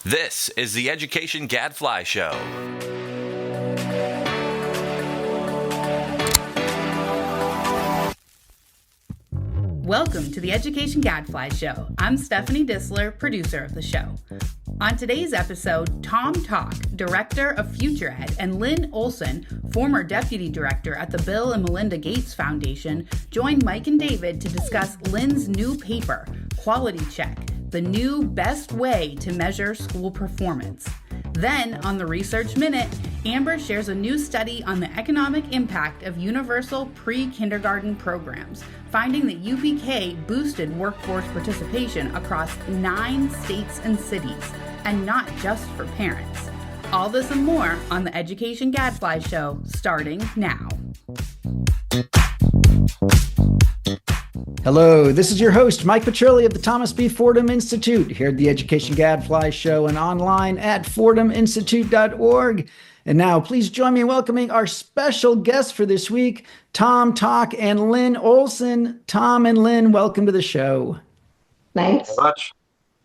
This is the Education Gadfly Show. Welcome to the Education Gadfly Show. I'm Stephanie Disler, producer of the show. On today's episode, Toch, director of Future Ed, and Lynn Olson, former deputy director at the Bill and Melinda Gates Foundation, joined Mike and David to discuss Lynn's new paper, Quality Check, the new best way to measure school performance. Then, on the Research Minute, Amber shares a new study on the economic impact of universal pre-kindergarten programs, finding that UPK boosted workforce participation across 9 states and cities, and not just for parents. All this and more on the Education Gadfly Show, starting now. Hello, this is your host, Mike Petrilli of the Thomas B. Fordham Institute, here at the Education Gadfly Show and online at fordhaminstitute.org. And now, please join me in welcoming our special guests for this week, Toch, and Lynn Olson. Tom and Lynn, welcome to the show. Thanks. Very much.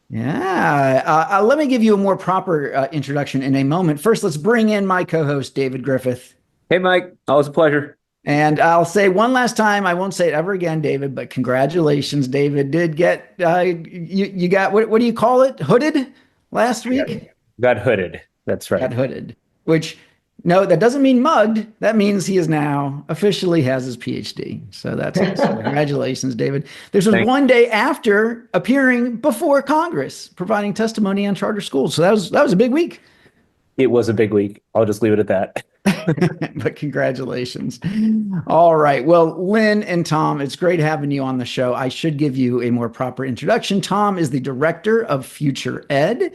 Yeah, let me give you a more proper introduction in a moment. First, let's bring in my co-host, David Griffith. Hey, Mike. Always a pleasure. And I'll say one last time, I won't say it ever again, David, but congratulations, David did get, you got, what do you call it? Hooded last week? Got hooded. That's right. Got hooded, which, no, that doesn't mean mugged. That means he is now officially has his PhD. So that's awesome. Congratulations, David. This was Thanks. one day after appearing before Congress, providing testimony on charter schools. So that was a big week. It was a big week. I'll just leave it at that. But congratulations. All right. Well, Lynn and Tom, it's great having you on the show. I should give you a more proper introduction. Tom is the director of Future Ed.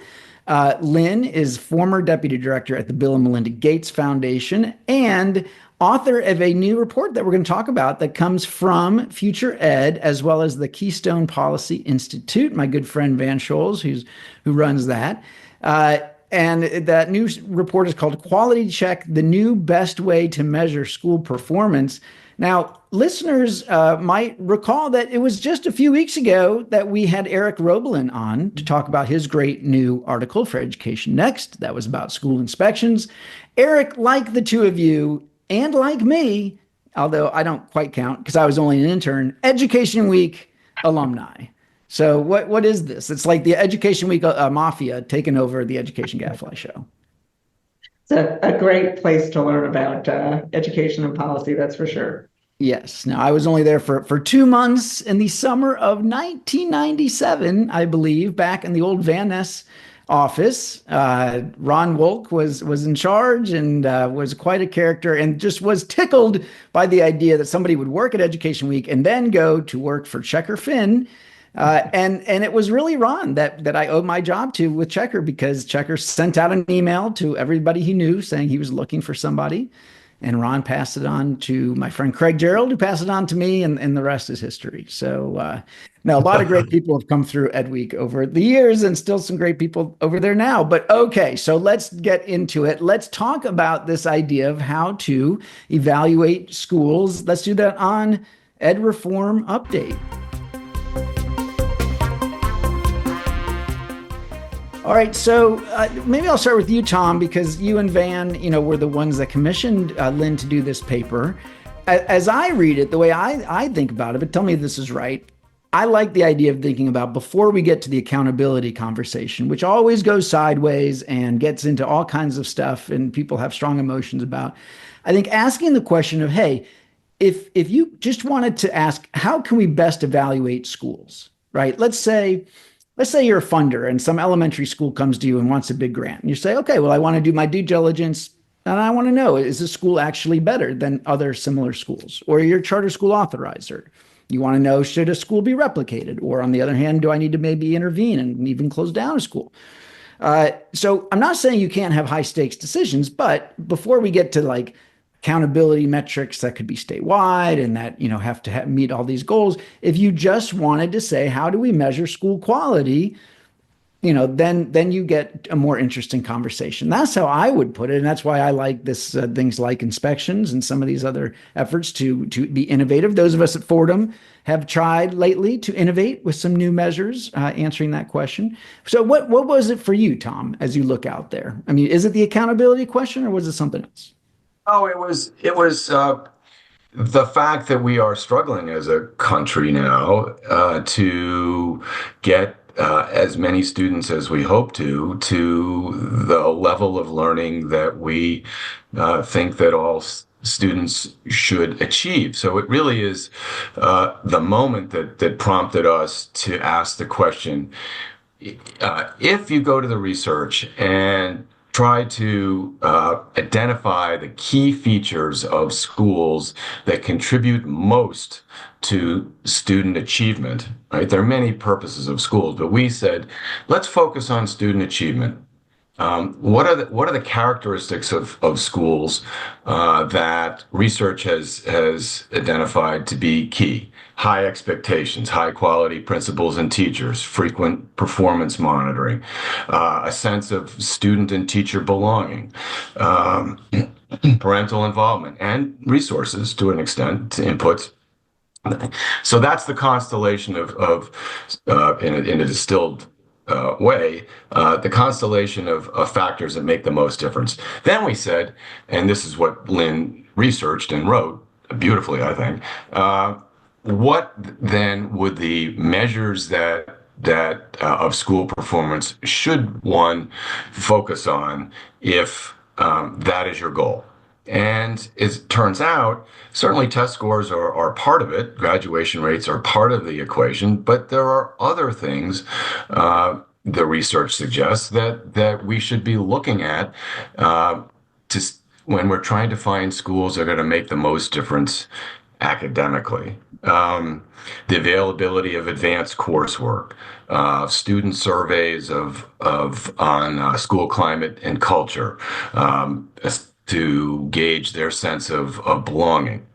Lynn is former deputy director at the Bill and Melinda Gates Foundation and author of a new report that we're going to talk about that comes from Future Ed, as well as the Keystone Policy Institute, my good friend Van Scholz, who runs that. And that new report is called Quality Check, the new best way to measure school performance. Now, listeners might recall that it was just a few weeks ago that we had Eric Roebelin on to talk about his great new article for Education Next. That was about school inspections. Eric, like the two of you, and like me, although I don't quite count because I was only an intern, Education Week alumni. So what is this? It's like the Education Week mafia taking over the Education Gadfly Show. It's a great place to learn about education and policy, that's for sure. Yes. Now, I was only there for 2 months in the summer of 1997, I believe, back in the old Van Ness office. Ron Wolk was in charge and was quite a character and just was tickled by the idea that somebody would work at Education Week and then go to work for Checker Finn. And it was really Ron that I owed my job to with Checker, because Checker sent out an email to everybody he knew saying he was looking for somebody. And Ron passed it on to my friend Craig Gerald, who passed it on to me, and the rest is history. So, no, a lot of great people have come through Ed Week over the years, and still some great people over there now. But okay, so let's get into it. Let's talk about this idea of how to evaluate schools. Let's do that on Ed Reform Update. All right, so maybe I'll start with you, Tom, because you and Van, were the ones that commissioned Lynn to do this paper. As I read it, the way I think about it, but tell me if this is right, I like the idea of thinking about before we get to the accountability conversation, which always goes sideways and gets into all kinds of stuff and people have strong emotions about. I think asking the question of, hey, if you just wanted to ask, how can we best evaluate schools, right? Let's say you're a funder and some elementary school comes to you and wants a big grant. And you say, okay, well, I want to do my due diligence and I want to know, is this school actually better than other similar schools? Or you're a charter school authorizer. You want to know, should a school be replicated? Or on the other hand, do I need to maybe intervene and even close down a school? So I'm not saying you can't have high stakes decisions, but before we get to like accountability metrics that could be statewide and that, have to meet all these goals. If you just wanted to say, how do we measure school quality? then you get a more interesting conversation. That's how I would put it, and that's why I like this things like inspections and some of these other efforts to be innovative. Those of us at Fordham have tried lately to innovate with some new measures answering that question. So, what was it for you, Tom, as you look out there? I mean, is it the accountability question, or was it something else? Oh, it was the fact that we are struggling as a country now to get as many students as we hope to the level of learning that we think that all students should achieve. So it really is the moment that prompted us to ask the question, if you go to the research and try to identify the key features of schools that contribute most to student achievement, right? There are many purposes of schools, but we said, let's focus on student achievement. What are the characteristics of schools that research has identified to be key? High expectations, high quality principals and teachers, frequent performance monitoring, a sense of student and teacher belonging, parental involvement, and resources to an extent, to inputs. So that's the constellation of in a distilled way, the constellation of factors that make the most difference. Then we said, and this is what Lynn researched and wrote beautifully, I think. What then would the measures that of school performance should one focus on if that is your goal? And it turns out, certainly test scores are part of it. Graduation rates are part of the equation, but there are other things the research suggests that we should be looking at when we're trying to find schools that are going to make the most difference academically. The availability of advanced coursework, student surveys on school climate and culture, to gauge their sense of belonging,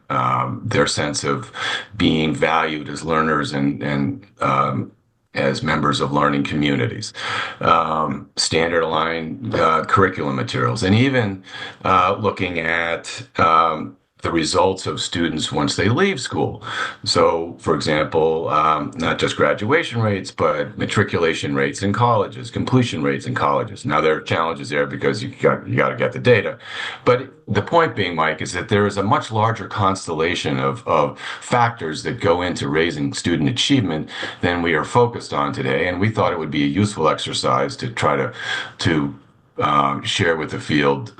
their sense of being valued as learners and as members of learning communities, standard aligned curriculum materials, and even looking at the results of students once they leave school. So, for example, not just graduation rates, but matriculation rates in colleges, completion rates in colleges. Now, there are challenges there because you got to get the data. But the point being, Mike, is that there is a much larger constellation of factors that go into raising student achievement than we are focused on today. And we thought it would be a useful exercise to try to share with the field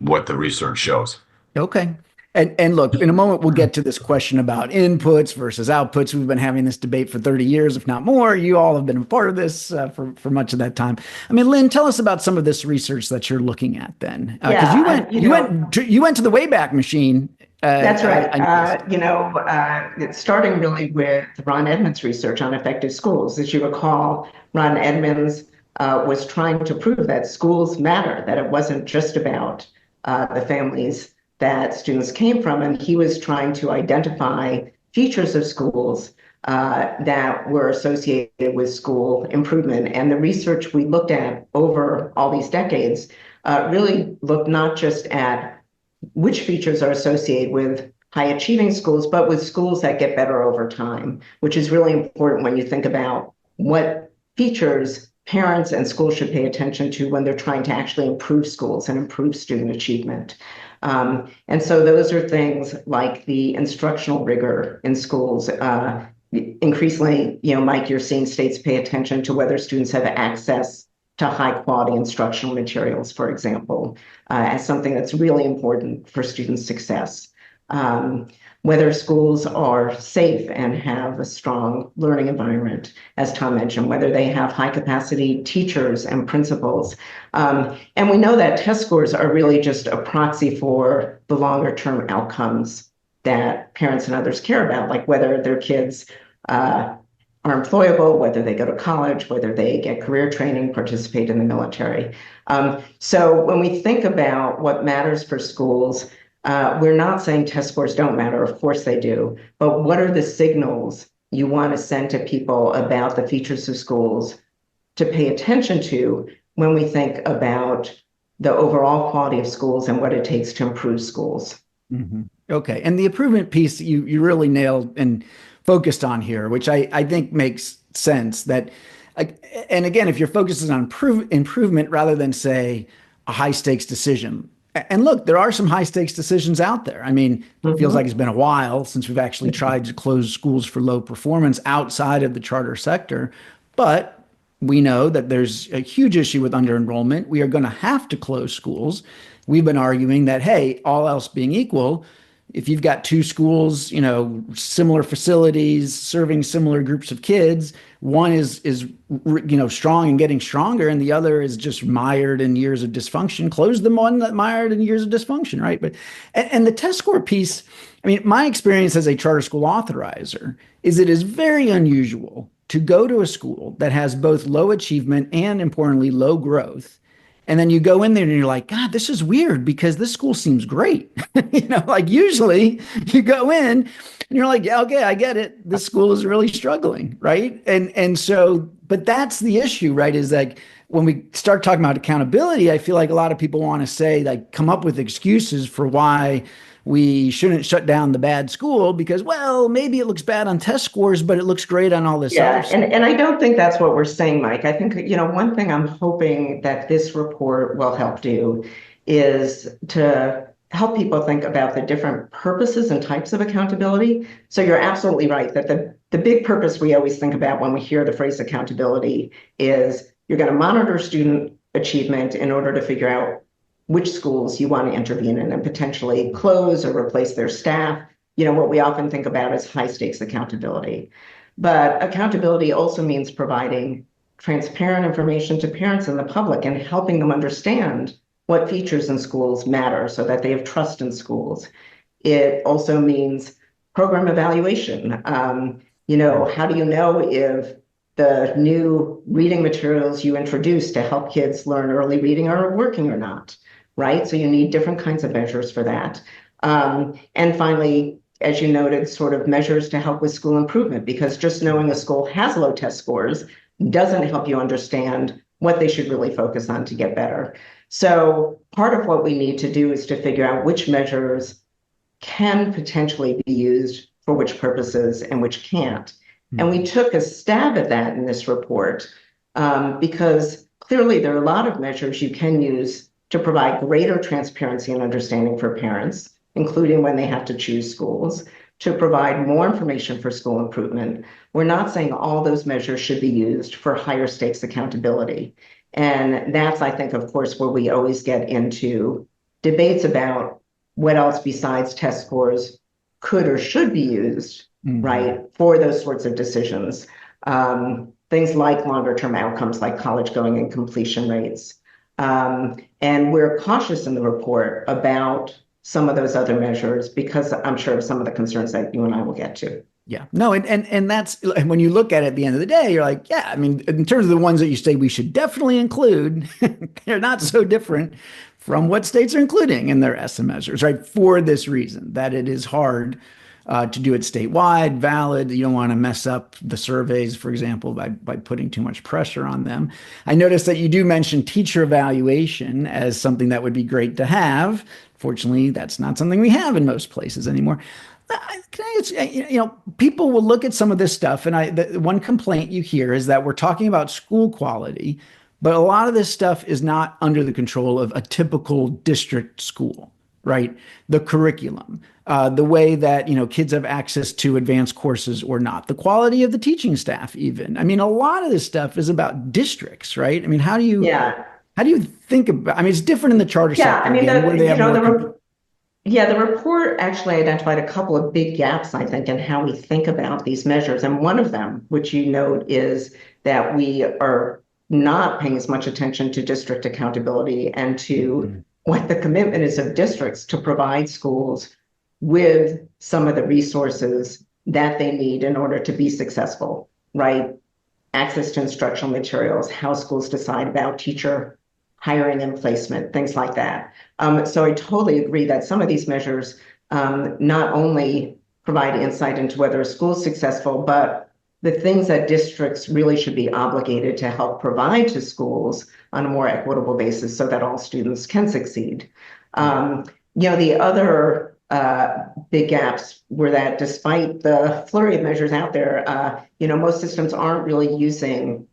what the research shows. Okay. And look, in a moment, we'll get to this question about inputs versus outputs. We've been having this debate for 30 years, if not more. You all have been a part of this for much of that time. I mean, Lynn, tell us about some of this research that you're looking at then. Because you went to the Wayback Machine. That's right. It's starting really with Ron Edmonds' research on effective schools. As you recall, Ron Edmonds was trying to prove that schools matter, that it wasn't just about the families that students came from, and he was trying to identify features of schools that were associated with school improvement. And the research we looked at over all these decades really looked not just at which features are associated with high achieving schools, but with schools that get better over time, which is really important when you think about what features parents and schools should pay attention to when they're trying to actually improve schools and improve student achievement. And so those are things like the instructional rigor in schools. Increasingly, Mike, you're seeing states pay attention to whether students have access to high quality instructional materials, for example, as something that's really important for student success. Whether schools are safe and have a strong learning environment, as Tom mentioned, whether they have high capacity teachers and principals. And we know that test scores are really just a proxy for the longer term outcomes that parents and others care about, like whether their kids are employable, whether they go to college, whether they get career training, participate in the military. So when we think about what matters for schools, we're not saying test scores don't matter. Of course they do. But what are the signals you want to send to people about the features of schools to pay attention to when we think about the overall quality of schools and what it takes to improve schools. Mm-hmm. Okay. And the improvement piece you really nailed and focused on here, which I think makes sense that, and again, if your focus is on improvement rather than, say, a high stakes decision. And look, there are some high stakes decisions out there. I mean, it feels like it's been a while since we've actually tried to close schools for low performance outside of the charter sector. But we know that there's a huge issue with under-enrollment. We are going to have to close schools. We've been arguing that, hey, all else being equal, if you've got two schools, similar facilities, serving similar groups of kids, one is strong and getting stronger, and the other is just mired in years of dysfunction, close the one that mired in years of dysfunction, right? But and the test score piece, I mean, my experience as a charter school authorizer is it is very unusual to go to a school that has both low achievement and, importantly, low growth. And then you go in there and you're like, God, this is weird because this school seems great. Like usually you go in and you're like, yeah, okay, I get it. This school is really struggling, right? And so, but that's the issue, right? Is like when we start talking about accountability, I feel like a lot of people want to say, like, come up with excuses for why we shouldn't shut down the bad school because, well, maybe it looks bad on test scores, but it looks great on all this other stuff. And I don't think that's what we're saying, Mike. I think, one thing I'm hoping that this report will help do is to help people think about the different purposes and types of accountability. So you're absolutely right that the big purpose we always think about when we hear the phrase accountability is you're going to monitor student achievement in order to figure out which schools you want to intervene in and potentially close or replace their staff. What we often think about is high stakes accountability. But accountability also means providing transparent information to parents and the public and helping them understand what features in schools matter so that they have trust in schools. It also means program evaluation. How do you know if the new reading materials you introduce to help kids learn early reading are working or not? Right? So you need different kinds of measures for that. And finally, as you noted, sort of measures to help with school improvement, because just knowing a school has low test scores doesn't help you understand what they should really focus on to get better. So part of what we need to do is to figure out which measures can potentially be used for which purposes and which can't. And we took a stab at that in this report because clearly there are a lot of measures you can use to provide greater transparency and understanding for parents, including when they have to choose schools, to provide more information for school improvement. We're not saying all those measures should be used for higher stakes accountability. And that's, I think, of course, where we always get into debates about what else besides test scores could or should be used, right, for those sorts of decisions. Things like longer term outcomes like college going and completion rates. And we're cautious in the report about some of those other measures because I'm sure of some of the concerns that you and I will get to. Yeah, no, and that's when you look at it at the end of the day, you're like, yeah, I mean, in terms of the ones that you say we should definitely include, they're not so different from what states are including in their ESSA measures, right? For this reason, that it is hard to do it statewide, valid. You don't want to mess up the surveys, for example, by putting too much pressure on them. I noticed that you do mention teacher evaluation as something that would be great to have. Fortunately, that's not something we have in most places anymore. People will look at some of this stuff, and the one complaint you hear is that we're talking about school quality, but a lot of this stuff is not under the control of a typical district school, right? The curriculum, the way that, kids have access to advanced courses or not, the quality of the teaching staff even. I mean, a lot of this stuff is about districts, right? I mean, how do you think about, I mean, it's different in the charter sector. I mean, again, where they have the report actually identified a couple of big gaps, I think, in how we think about these measures. And one of them, which you note, is that we are not paying as much attention to district accountability and to what the commitment is of districts to provide schools with some of the resources that they need in order to be successful, right? Access to instructional materials, how schools decide about teacher hiring and placement, things like that. So I totally agree that some of these measures not only provide insight into whether a school is successful, but the things that districts really should be obligated to help provide to schools on a more equitable basis so that all students can succeed. The other big gaps were that despite the flurry of measures out there, most systems aren't really using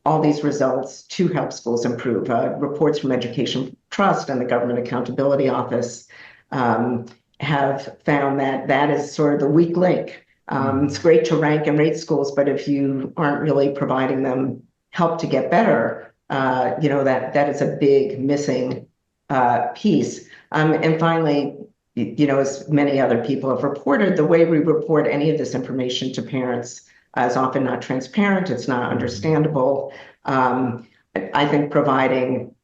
all these results to help schools improve. Reports from Education Trust and the Government Accountability Office have found that is sort of the weak link. It's great to rank and rate schools, but if you aren't really providing them help to get better, that is a big missing piece. And finally, as many other people have reported, the way we report any of this information to parents is often not transparent. It's not understandable. I think providing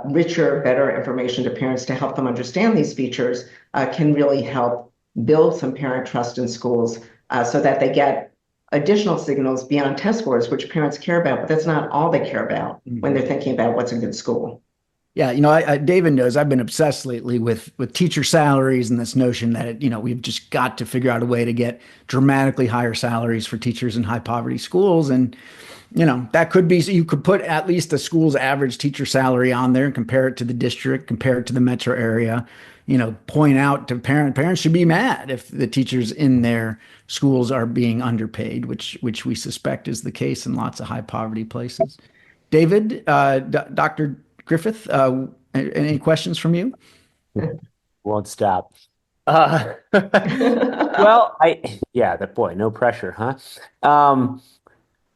richer, better information to parents to help them understand these features can really help build some parent trust in schools so that they get additional signals beyond test scores, which parents care about, but that's not all they care about when they're thinking about what's a good school. Yeah, David knows I've been obsessed lately with teacher salaries and this notion that we've just got to figure out a way to get dramatically higher salaries for teachers in high poverty schools. And that could be, you could put at least the school's average teacher salary on there and compare it to the district, compare it to the metro area, point out to parents should be mad if the teachers in their schools are being underpaid, which we suspect is the case in lots of high poverty places. David, Dr. Griffith, any questions from you? Won't stop. Well, no pressure, huh?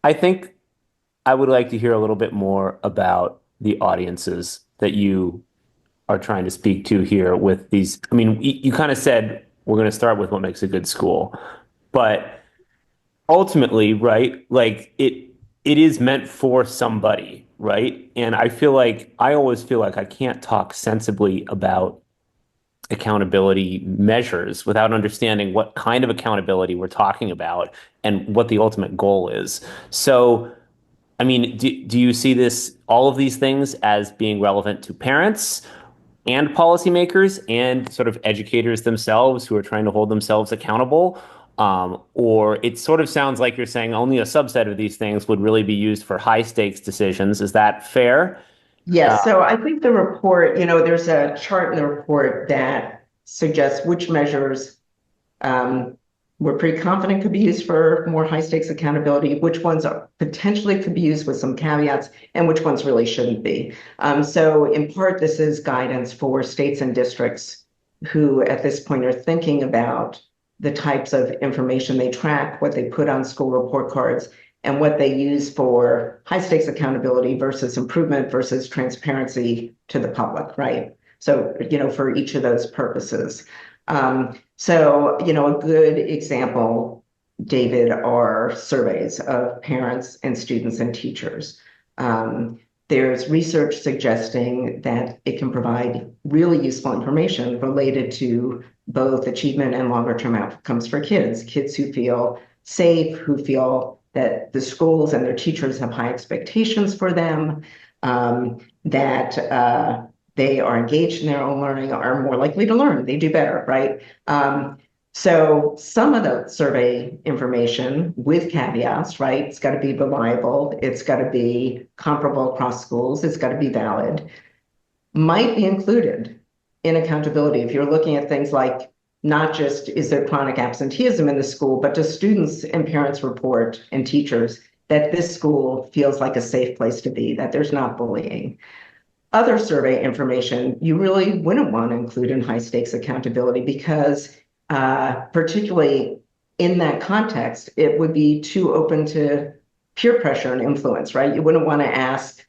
I think I would like to hear a little bit more about the audiences that you are trying to speak to here with these. I mean, you kind of said we're going to start with what makes a good school, but ultimately, right, like it is meant for somebody, right? And I always feel like I can't talk sensibly about accountability measures without understanding what kind of accountability we're talking about and what the ultimate goal is. So, I mean, do you see all of these things as being relevant to parents and policymakers and sort of educators themselves who are trying to hold themselves accountable? Or it sort of sounds like you're saying only a subset of these things would really be used for high stakes decisions. Is that fair? Yes. So I think the report, there's a chart in the report that suggests which measures we're pretty confident could be used for more high stakes accountability, which ones potentially could be used with some caveats, and which ones really shouldn't be. So in part, this is guidance for states and districts who at this point are thinking about the types of information they track, what they put on school report cards, and what they use for high stakes accountability versus improvement versus transparency to the public, right? So, for each of those purposes. A good example, David, are surveys of parents and students and teachers. There's research suggesting that it can provide really useful information related to both achievement and longer term outcomes for kids who feel safe, who feel that the schools and their teachers have high expectations for them, that they are engaged in their own learning, are more likely to learn, they do better, right? So some of the survey information with caveats, right? It's got to be reliable. It's got to be comparable across schools. It's got to be valid. Might be included in accountability if you're looking at things like not just is there chronic absenteeism in the school, but do students and parents report and teachers that this school feels like a safe place to be, that there's not bullying. Other survey information you really wouldn't want to include in high stakes accountability because particularly in that context, it would be too open to peer pressure and influence, right? You wouldn't want to ask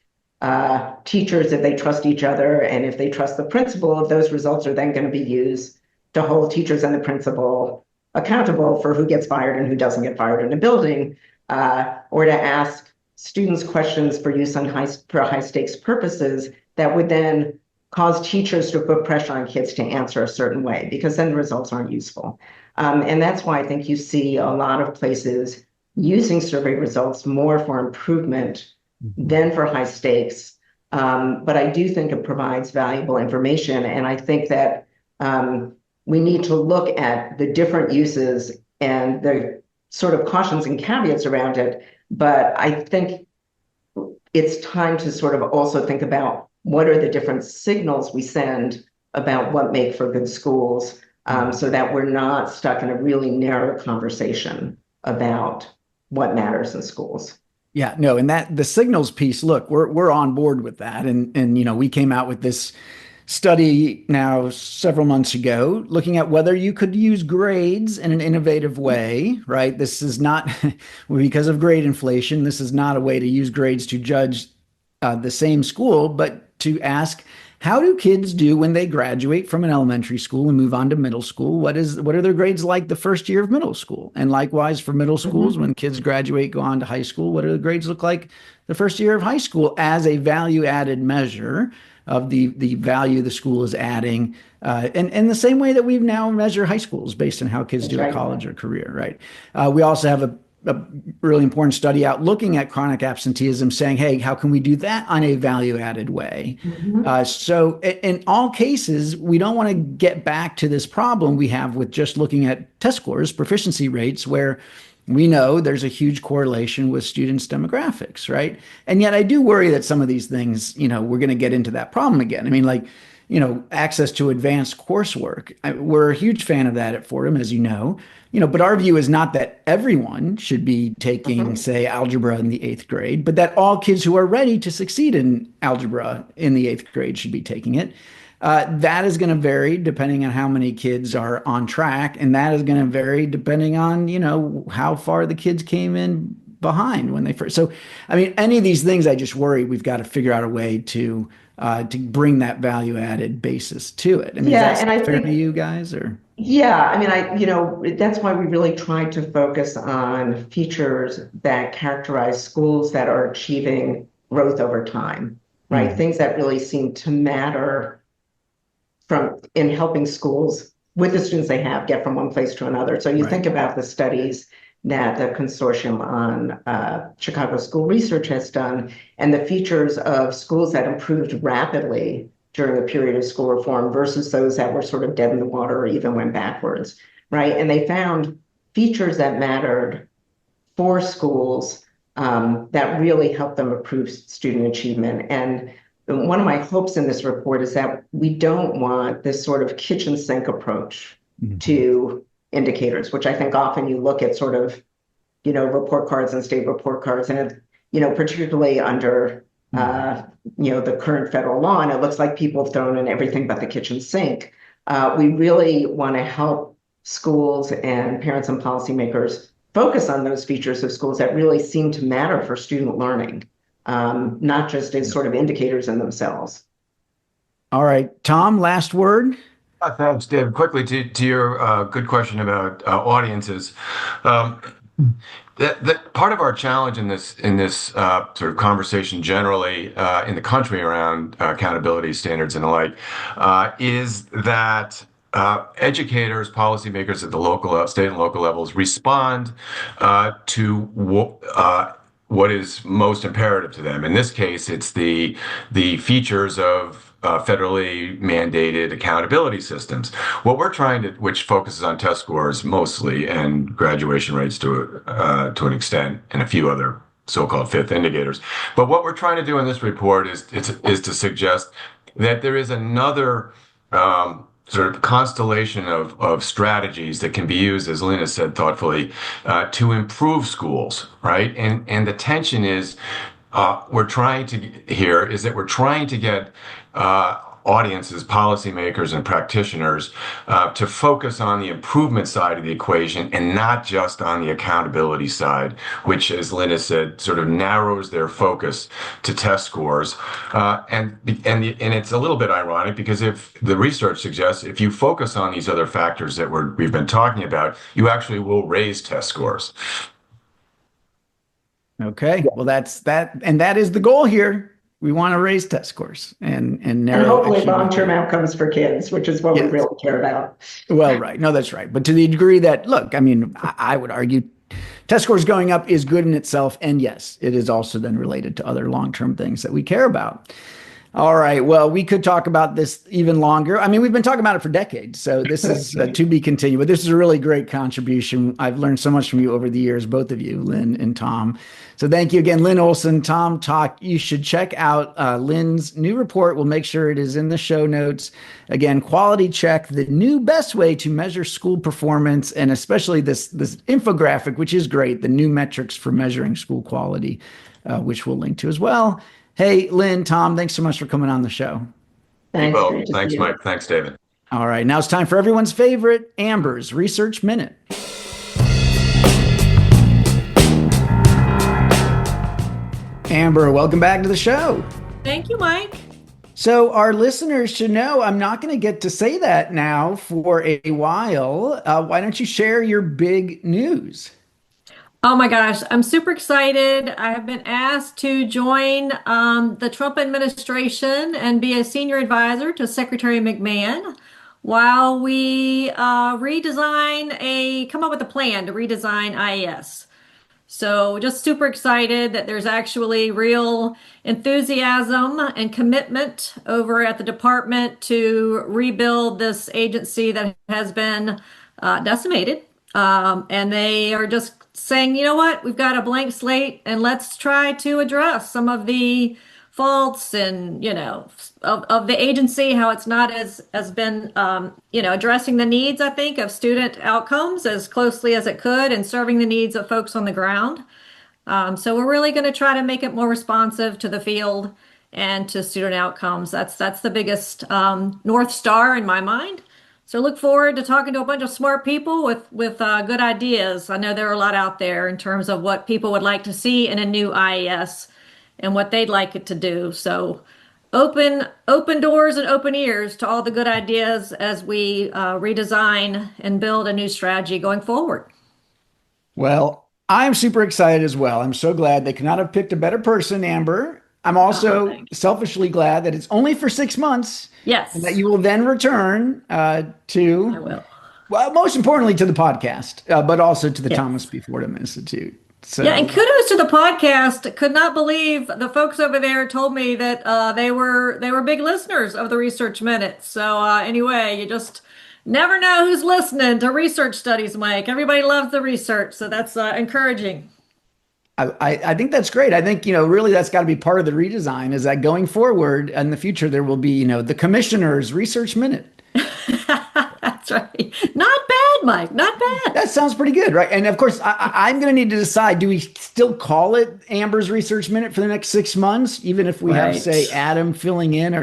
teachers if they trust each other and if they trust the principal, if those results are then going to be used to hold teachers and the principal accountable for who gets fired and who doesn't get fired in a building, or to ask students questions for use on high stakes purposes that would then cause teachers to put pressure on kids to answer a certain way, because then the results aren't useful. And that's why I think you see a lot of places using survey results more for improvement than for high stakes. But I do think it provides valuable information. And I think that we need to look at the different uses and the sort of cautions and caveats around it, but I think it's time to sort of also think about what are the different signals we send about what make for good schools, so that we're not stuck in a really narrow conversation about what matters in schools. Yeah, no, and that the signals piece, look, we're on board with that. And we came out with this study now several months ago looking at whether you could use grades in an innovative way, right? This is not because of grade inflation, this is not a way to use grades to judge the same school, but to ask, how do kids do when they graduate from an elementary school and move on to middle school? What are their grades like the first year of middle school? And likewise for middle schools, when kids graduate, go on to high school, what do the grades look like the first year of high school as a value added measure of the value the school is adding, and the same way that we now measure high schools based on how kids do at college or career, right? We also have a really important study out looking at chronic absenteeism, saying, hey, how can we do that on a value-added way? So in all cases, we don't want to get back to this problem we have with just looking at test scores, proficiency rates, where we know there's a huge correlation with students' demographics, right? And yet I do worry that some of these things, we're going to get into that problem again. I mean, access to advanced coursework. We're a huge fan of that at Fordham, as you know. But our view is not that everyone should be taking, say, algebra in the 8th grade, but that all kids who are ready to succeed in algebra in the 8th grade should be taking it. That is going to vary depending on how many kids are on track, and that is going to vary depending on, how far the kids came in behind when they first. So, I mean, any of these things, I just worry we've got to figure out a way to bring that value added basis to it. I mean, yeah, is that fair to you guys, or? Yeah, I mean, that's why we really tried to focus on features that characterize schools that are achieving growth over time, right? Things that really seem to matter in helping schools with the students they have get from one place to another. So you think about the studies that the consortium on Chicago School Research has done, and the features of schools that improved rapidly during a period of school reform versus those that were sort of dead in the water or even went backwards, right? And they found features that mattered for schools that really helped them improve student achievement. And one of my hopes in this report is that we don't want this sort of kitchen sink approach to indicators, which I think often you look at sort of, report cards and state report cards, and, particularly under the current federal law, and it looks like people have thrown in everything but the kitchen sink. We really want to help schools and parents and policymakers focus on those features of schools that really seem to matter for student learning, not just as sort of indicators in themselves. All right, Tom, last word. Thanks, Dave. Quickly to your good question about audiences. That part of our challenge in this sort of conversation generally in the country around accountability standards and the like is that educators, policymakers at the local, state and local levels respond to what is most imperative to them. In this case, it's the features of federally mandated accountability systems. What we're trying to, which focuses on test scores mostly and graduation rates to an extent, and a few other so-called fifth indicators. But what we're trying to do in this report is to suggest that there is another sort of constellation of strategies that can be used, as Lynn has said thoughtfully, to improve schools, right? And the tension is we're trying to get audiences, policymakers, and practitioners to focus on the improvement side of the equation and not just on the accountability side, which, as Lynn has said, sort of narrows their focus to test scores. And it's a little bit ironic because if the research suggests if you focus on these other factors that we've been talking about, you actually will raise test scores. Okay, well, that's that, and that is the goal here. We want to raise test scores and narrow. And hopefully long-term outcomes for kids, which is what we really care about. Well, right. No, that's right. But to the degree that, look, I mean, I would argue test scores going up is good in itself. And yes, it is also then related to other long-term things that we care about. All right. Well, we could talk about this even longer. I mean, we've been talking about it for decades, so this is to be continued. But this is a really great contribution. I've learned so much from you over the years, both of you, Lynn and Tom. So thank you again, Lynn Olson, Tom Toch. You should check out Lynn's new report. We'll make sure it is in the show notes. Again, Quality Check, the new best way to measure school performance, and especially this infographic, which is great, the new metrics for measuring school quality, which we'll link to as well. Hey, Lynn, Tom, thanks so much for coming on the show. Thanks. Thanks, Mike. Thanks, David. All right. Now it's time for everyone's favorite, Amber's Research Minute. Amber, welcome back to the show. Thank you, Mike. So our listeners should know I'm not going to get to say that now for a while. Why don't you share your big news? Oh my gosh, I'm super excited. I have been asked to join the Trump administration and be a senior advisor to Secretary McMahon while we come up with a plan to redesign IES. So just super excited that there's actually real enthusiasm and commitment over at the department to rebuild this agency that has been decimated. And they are just saying, you know what, we've got a blank slate and let's try to address some of the faults and, of the agency, how it's not as been, addressing the needs, I think, of student outcomes as closely as it could and serving the needs of folks on the ground. So we're really going to try to make it more responsive to the field and to student outcomes. That's the biggest North Star in my mind. So look forward to talking to a bunch of smart people with good ideas. I know there are a lot out there in terms of what people would like to see in a new IES and what they'd like it to do. So open doors and open ears to all the good ideas as we redesign and build a new strategy going forward. Well, I'm super excited as well. I'm so glad they could not have picked a better person, Amber. I'm also selfishly glad that it's only for 6 months. Yes. And that you will then return to, I will. Well, most importantly to the podcast, but also to the Thomas B. Fordham Institute. So, yeah, and kudos to the podcast. Could not believe the folks over there told me that they were big listeners of the Research Minute. So anyway, you just never know who's listening to research studies, Mike. Everybody loves the research, so that's encouraging. I think that's great. I think, really that's got to be part of the redesign is that going forward in the future, there will be, the Commissioner's Research Minute. That's right. Not bad, Mike. Not bad. That sounds pretty good, right? And of course, I'm going to need to decide, do we still call it Amber's Research Minute for the next 6 months, even if we have, say, Adam filling in,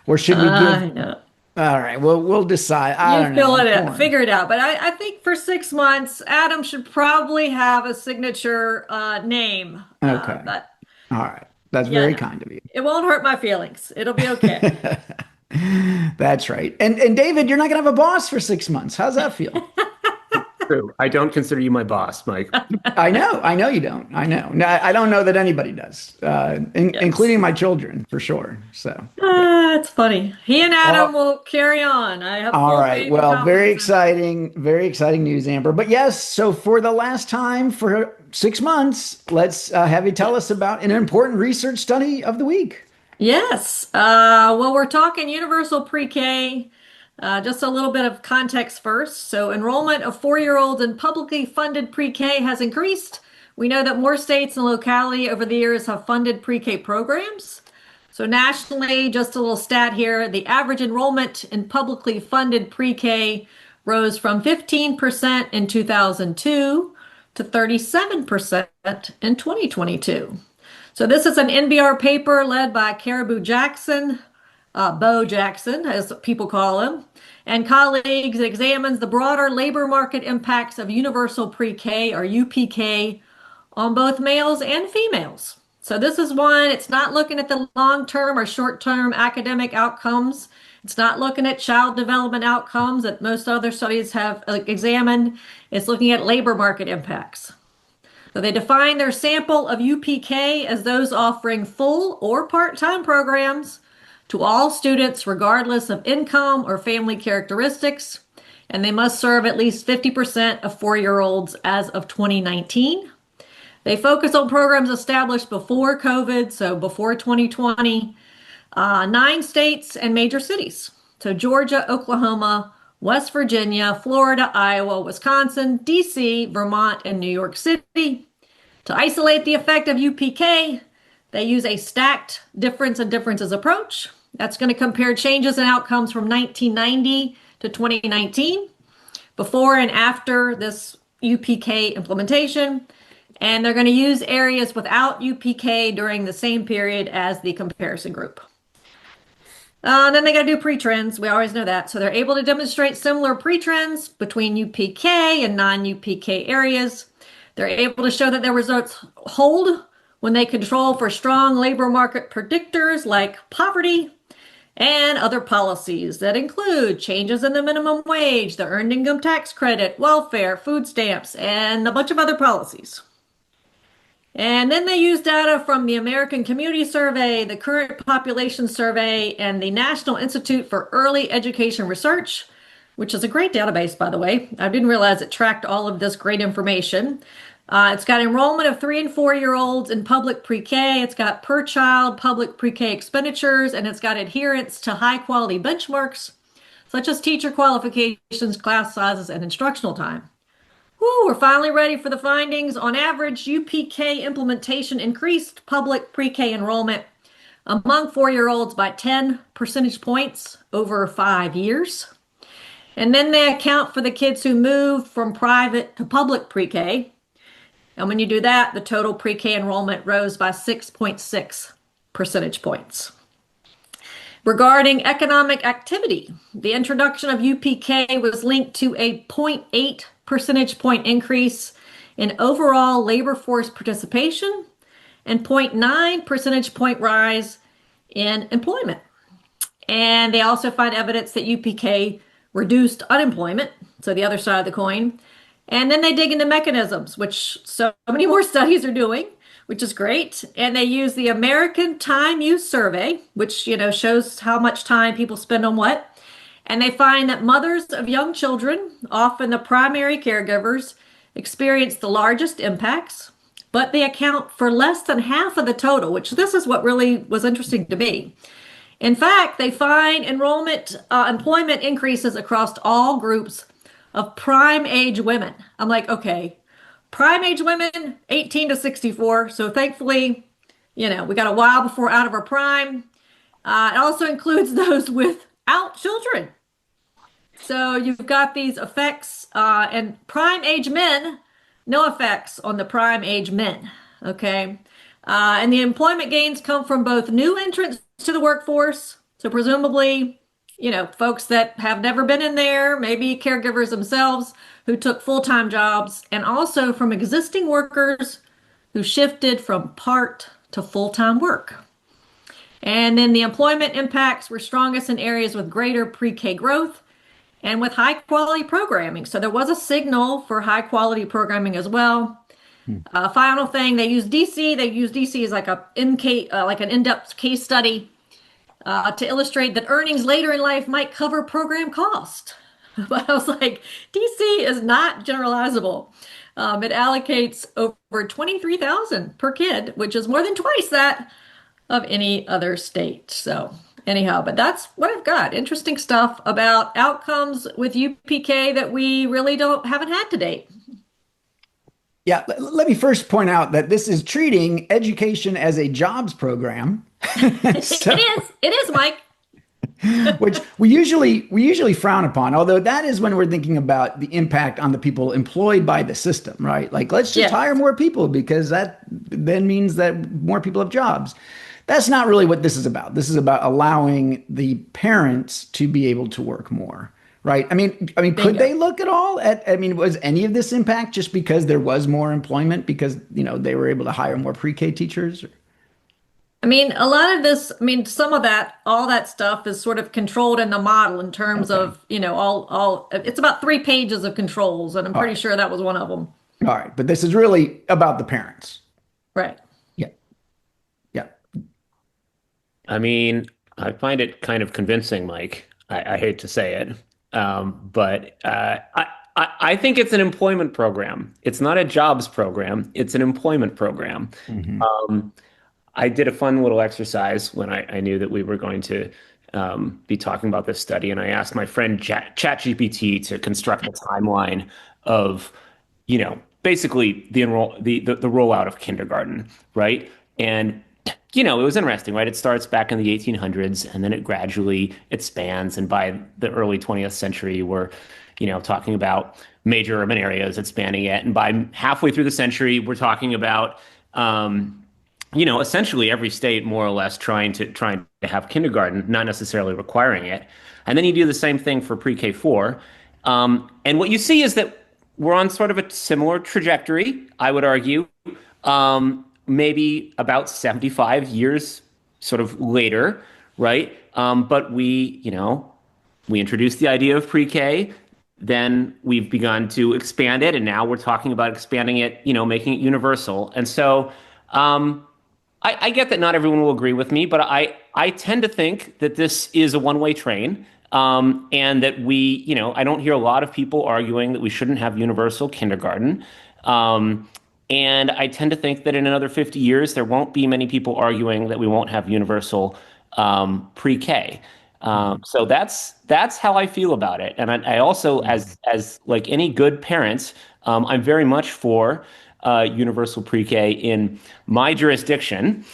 or should we give... I know. All right, well, we'll decide. I don't know. Figure it out. But I think for 6 months, Adam should probably have a signature name. Okay. All right. That's very kind of you. It won't hurt my feelings. It'll be okay. That's right. And David, you're not going to have a boss for 6 months. How's that feel? True. I don't consider you my boss, Mike. I know you don't. I know. No, I don't know that anybody does, including my children, for sure. So it's funny. He and Adam will carry on. I have all right. Well, very exciting news, Amber. But yes, so for the last time for 6 months, let's have you tell us about an important research study of the week. Yes. Well, we're talking universal pre-K. Just a little bit of context first. So enrollment of 4-year-olds in publicly funded pre-K has increased. We know that more states and locality over the years have funded pre-K programs. So nationally, just a little stat here, the average enrollment in publicly funded pre-K rose from 15% in 2002 to 37% in 2022. So this is an NBR paper led by Caribou Jackson, Bo Jackson, as people call him, and colleagues. Examines the broader labor market impacts of universal pre-K or UPK on both males and females. So this is one, it's not looking at the long-term or short-term academic outcomes. It's not looking at child development outcomes that most other studies have examined. It's looking at labor market impacts. So they define their sample of UPK as those offering full or part-time programs to all students regardless of income or family characteristics, and they must serve at least 50% of 4-year-olds as of 2019. They focus on programs established before COVID, so before 2020. 9 states and major cities. So Georgia, Oklahoma, West Virginia, Florida, Iowa, Wisconsin, DC, Vermont, and New York City. To isolate the effect of UPK, they use a stacked difference and differences approach. That's going to compare changes and outcomes from 1990 to 2019, before and after this UPK implementation. And they're going to use areas without UPK during the same period as the comparison group. Then they got to do pre-trends. We always know that. So they're able to demonstrate similar pre-trends between UPK and non-UPK areas. They're able to show that their results hold when they control for strong labor market predictors like poverty and other policies that include changes in the minimum wage, the earned income tax credit, welfare, food stamps, and a bunch of other policies. And then they use data from the American Community Survey, the Current Population Survey, and the National Institute for Early Education Research, which is a great database, by the way. I didn't realize it tracked all of this great information. It's got enrollment of 3 and 4-year-olds in public pre-K. It's got per child public pre-K expenditures, and it's got adherence to high-quality benchmarks, such as teacher qualifications, class sizes, and instructional time. We're finally ready for the findings. On average, UPK implementation increased public pre-K enrollment among 4-year-olds by 10 percentage points over 5 years. And then they account for the kids who moved from private to public pre-K. And when you do that, the total pre-K enrollment rose by 6.6 percentage points. Regarding economic activity, the introduction of UPK was linked to a 0.8 percentage point increase in overall labor force participation and 0.9 percentage point rise in employment. And they also find evidence that UPK reduced unemployment, so the other side of the coin. And then they dig into mechanisms, which so many more studies are doing, which is great. And they use the American Time Use Survey, which, shows how much time people spend on what. And they find that mothers of young children, often the primary caregivers, experience the largest impacts, but they account for less than half of the total, which this is what really was interesting to me. In fact, they find employment increases across all groups of prime age women. I'm like, okay, prime age women, 18 to 64. So thankfully, we got a while before we're out of our prime. It also includes those without children. So you've got these effects, and prime age men, no effects on the prime age men, okay? And the employment gains come from both new entrants to the workforce, so presumably, folks that have never been in there, maybe caregivers themselves who took full-time jobs, and also from existing workers who shifted from part to full-time work. And then the employment impacts were strongest in areas with greater pre-K growth and with high quality programming. So there was a signal for high quality programming as well. Final thing, they use DC. They use DC as like an in-depth case study to illustrate that earnings later in life might cover program cost. But I was like, DC is not generalizable. It allocates over $23,000 per kid, which is more than twice that of any other state. So anyhow, but that's what I've got. Interesting stuff about outcomes with UPK that we really haven't had to date. Yeah, let me first point out that this is treating education as a jobs program. So, it is, Mike. Which we usually frown upon, although that is when we're thinking about the impact on the people employed by the system, right? Like, let's just hire more people because that then means that more people have jobs. That's not really what this is about. This is about allowing the parents to be able to work more, right? I mean, could they look at all at, was any of this impact just because there was more employment because, they were able to hire more pre-K teachers? A lot of this, some of that, all that stuff is sort of controlled in the model in terms of, it's about 3 pages of controls, and I'm pretty sure that was one of them. All right. But this is really about the parents. Right. Yeah. Yeah. I find it kind of convincing, Mike. I hate to say it, but I think it's an employment program. It's not a jobs program. It's an employment program. Mm-hmm. I did a fun little exercise when I knew that we were going to be talking about this study, and I asked my friend ChatGPT to construct a timeline of, basically the rollout of kindergarten, right? And it was interesting, right? It starts back in the 1800s, and then it gradually expands, and by the early 20th century, we're talking about major urban areas expanding it, and by halfway through the century, we're talking about essentially every state more or less trying to have kindergarten, not necessarily requiring it. And then you do the same thing for pre-K 4. And what you see is that we're on sort of a similar trajectory, I would argue, maybe about 75 years sort of later, right? But we introduced the idea of pre-K, then we've begun to expand it, and now we're talking about expanding it, making it universal. And so I get that not everyone will agree with me, but I tend to think that this is a one-way train, and that I don't hear a lot of people arguing that we shouldn't have universal kindergarten. And I tend to think that in another 50 years, there won't be many people arguing that we won't have universal pre-K. So that's how I feel about it. And I also, as like any good parent, I'm very much for universal pre-K in my jurisdiction.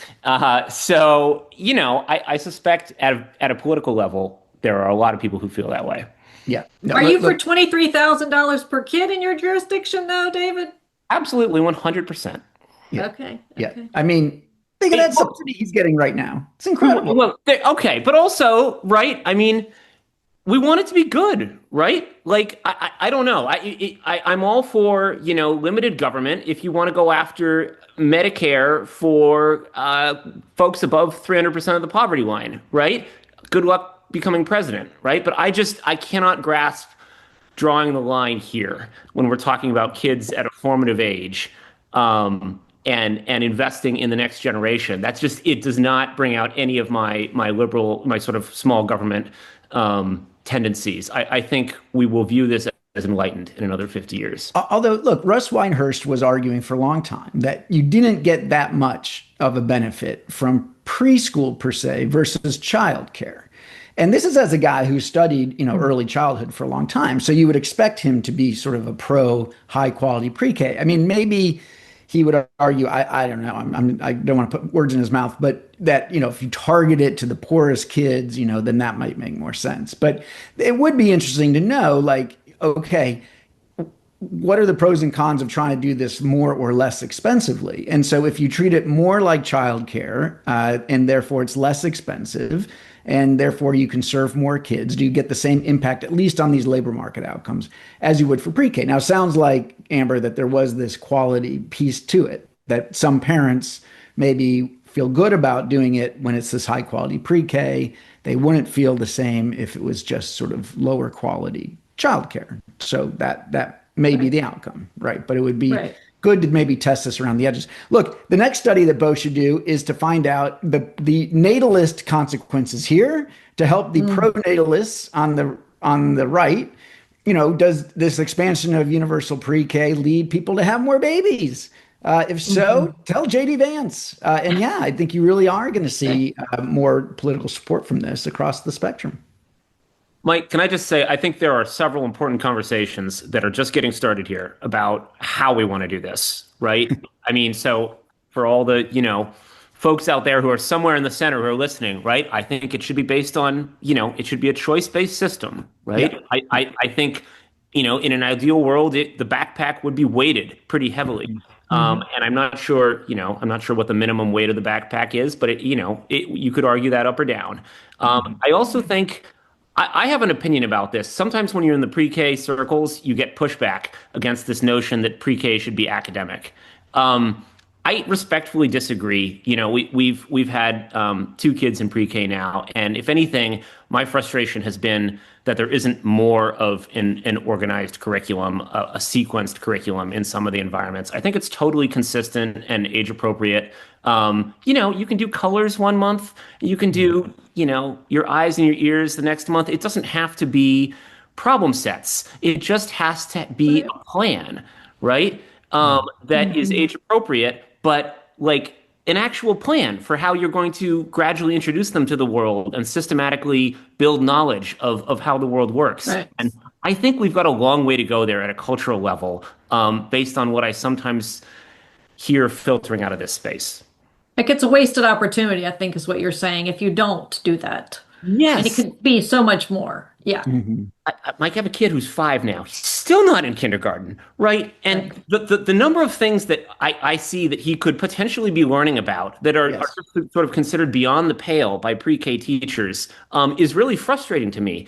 So I suspect at a political level, there are a lot of people who feel that way. Yeah. No, Are you for $23,000 per kid in your jurisdiction, though, David? Absolutely, 100%. Yeah. Okay. Yeah. Okay. I mean, think of that subsidy he's getting right now. It's incredible. Well, okay, but also, right? I mean, we want it to be good, right? Like, I don't know. I'm all for, limited government if you want to go after Medicare for folks above 300% of the poverty line, right? Good luck becoming president, right? But I cannot grasp drawing the line here when we're talking about kids at a formative age, and investing in the next generation. It does not bring out any of my sort of small government tendencies. I think we will view this as enlightened in another 50 years. Although, look, Russ Weinhurst was arguing for a long time that you didn't get that much of a benefit from preschool per se versus childcare. And this is as a guy who studied, early childhood for a long time. So you would expect him to be sort of a pro high quality pre-K. I mean, maybe he would argue, I don't know, I don't want to put words in his mouth, but that, if you target it to the poorest kids, then that might make more sense. But it would be interesting to know, like, okay, what are the pros and cons of trying to do this more or less expensively? And so if you treat it more like childcare, and therefore it's less expensive, and therefore you can serve more kids, do you get the same impact, at least on these labor market outcomes, as you would for pre-K? Now, it sounds like, Amber, that there was this quality piece to it, that some parents maybe feel good about doing it when it's this high quality pre-K. They wouldn't feel the same if it was just sort of lower quality childcare. So that may be the outcome, right? But it would be good to maybe test this around the edges. Look, the next study that Bo should do is to find out the natalist consequences here to help the pronatalists on the right. Does this expansion of universal pre-K lead people to have more babies? If so, tell JD Vance. And yeah, I think you really are going to see more political support from this across the spectrum. Mike, can I just say, I think there are several important conversations that are just getting started here about how we want to do this, right? I mean, so for all the, folks out there who are somewhere in the center who are listening, right? I think it should be based on, it should be a choice-based system, right? Yeah. I think, in an ideal world, the backpack would be weighted pretty heavily. And I'm not sure, what the minimum weight of the backpack is, but you could argue that up or down. I also think, I have an opinion about this. Sometimes when you're in the pre-K circles, you get pushback against this notion that pre-K should be academic. I respectfully disagree. We've had 2 kids in pre-K now, and if anything, my frustration has been that there isn't more of an organized curriculum, a sequenced curriculum in some of the environments. I think it's totally consistent and age appropriate. You can do colors one month, you can do, your eyes and your ears the next month. It doesn't have to be problem sets. It just has to be a plan, right? That is age appropriate, but like an actual plan for how you're going to gradually introduce them to the world and systematically build knowledge of how the world works. Right. And I think we've got a long way to go there at a cultural level, based on what I sometimes hear filtering out of this space. Like it's a wasted opportunity, I think is what you're saying, if you don't do that. Yes. And it could be so much more. Yeah. I might have a kid who's 5 now. He's still not in kindergarten, right? And the number of things that I see that he could potentially be learning about that are sort of considered beyond the pale by pre-K teachers is really frustrating to me.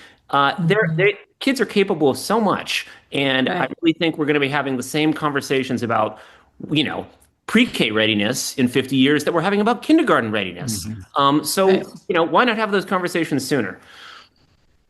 Kids are capable of so much, and I really think we're going to be having the same conversations about, pre-K readiness in 50 years that we're having about kindergarten readiness. Why not have those conversations sooner?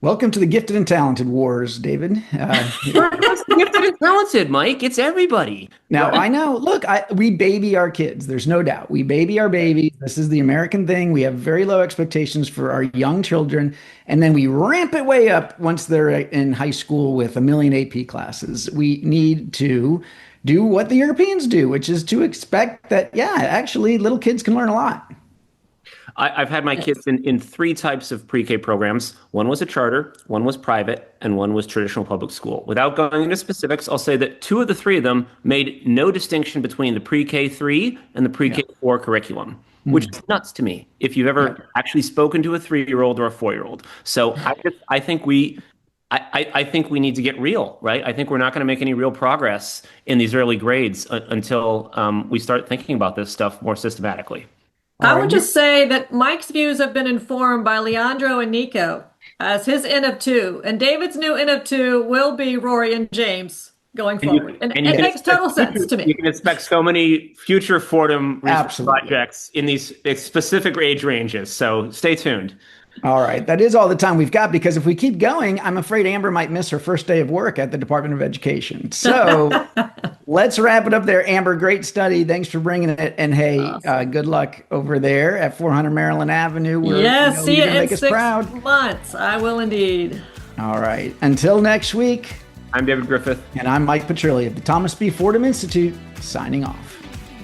Welcome to the gifted and talented wars, David. It's gifted and talented, Mike. It's everybody. Now, I know. Look, we baby our kids. There's no doubt. We baby our babies. This is the American thing. We have very low expectations for our young children. And then we ramp it way up once they're in high school with 1 million AP classes. We need to do what the Europeans do, which is to expect that, actually little kids can learn a lot. I've had my kids in 3 types of pre-K programs. One was a charter, one was private, and one was traditional public school. Without going into specifics, I'll say that 2 of the 3 of them made no distinction between the pre-K 3 and the pre-K 4 curriculum, which is nuts to me if you've ever actually spoken to a 3-year-old or a 4-year-old. So I think we need to get real, right? I think we're not going to make any real progress in these early grades until we start thinking about this stuff more systematically. I would just say that Mike's views have been informed by Leandro and Nico as his N of 2, and David's new N of 2 will be Rory and James going forward. And it makes total sense to me. You can expect so many future Fordham research projects in these specific age ranges, so stay tuned. All right. That is all the time we've got, because if we keep going, I'm afraid Amber might miss her first day of work at the Department of Education. So let's wrap it up there. Amber, great study. Thanks for bringing it. And hey, good luck over there at 400 Maryland Avenue. See you in 6 proud. months. I will indeed. All right. Until next week. I'm David Griffith. And I'm Mike Petrilli of the Thomas B. Fordham Institute, signing off.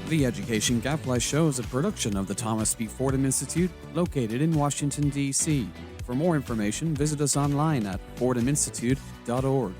The Education Gadfly Show is a production of the Thomas B. Fordham Institute, located in Washington, D.C. For more information, visit us online at fordhaminstitute.org.